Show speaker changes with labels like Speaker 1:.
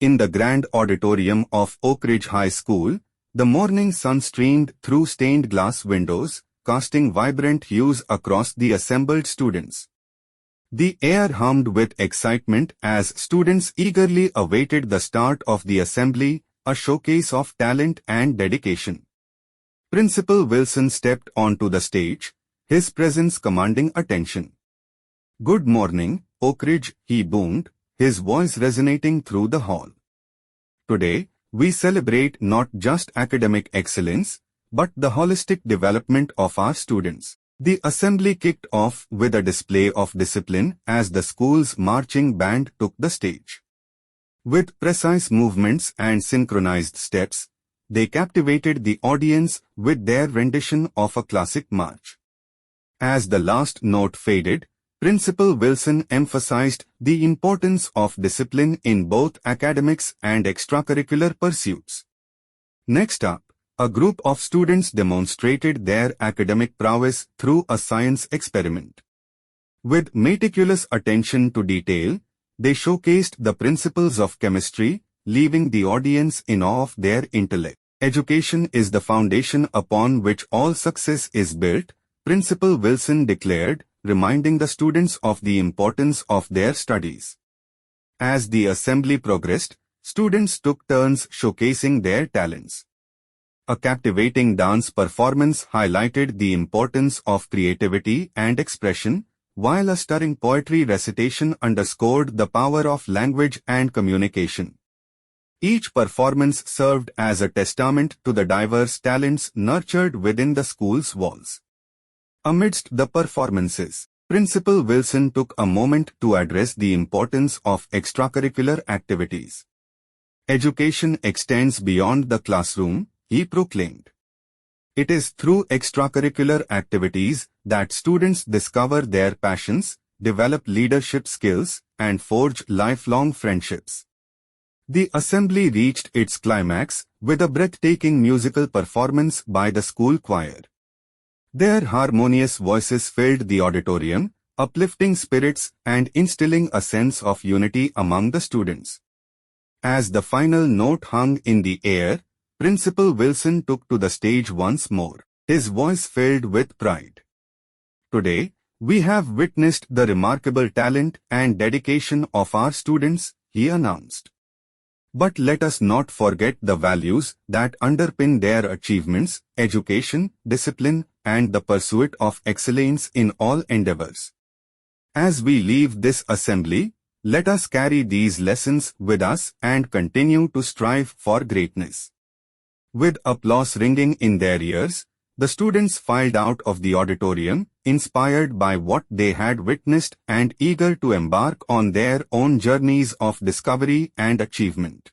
Speaker 1: In the grand auditorium of Oakridge High School, the morning sun streamed through stained glass windows, casting vibrant hues across the assembled students. The air hummed with excitement as students eagerly awaited the start of the assembly, a showcase of talent and dedication. Principal Wilson stepped onto the stage, his presence commanding attention. "Good morning, Oakridge," he boomed, his voice resonating through the hall. "Today, we celebrate not just academic excellence, but the holistic development of our students." The assembly kicked off with a display of discipline as the school's marching band took the stage. With precise movements and synchronized steps, they captivated the audience with their rendition of a classic march. As the last note faded, Principal Wilson emphasized the importance of discipline in both academics and extracurricular pursuits. Next up, a group of students demonstrated their academic prowess through a science experiment. With meticulous attention to detail, they showcased the principles of chemistry, leaving the audience in awe of their intellect. "Education is the foundation upon which all success is built," Principal Wilson declared, reminding the students of the importance of their studies. As the assembly progressed, students took turns showcasing their talents. A captivating dance performance highlighted the importance of creativity and expression, while a stirring poetry recitation underscored the power of language and communication. Each performance served as a testament to the diverse talents nurtured within the school's walls. Amidst the performances, Principal Wilson took a moment to address the importance of extracurricular activities. "Education extends beyond the classroom," he proclaimed. "It is through extracurricular activities that students discover their passions, develop leadership skills, and forge lifelong friendships." The assembly reached its climax with a breathtaking musical performance by the school choir. Their harmonious voices filled the auditorium, uplifting spirits and instilling a sense of unity among the students. As the final note hung in the air, Principal Wilson took to the stage once more, his voice filled with pride. "Today, we have witnessed the remarkable talent and dedication of our students," he announced. "But let us not forget the values that underpin their achievements: education, discipline, and the pursuit of excellence in all endeavors. As we leave this assembly, let us carry these lessons with us and continue to strive for greatness." With applause ringing in their ears, the students filed out of the auditorium, inspired by what they had witnessed and eager to embark on their own journeys of discovery and achievement.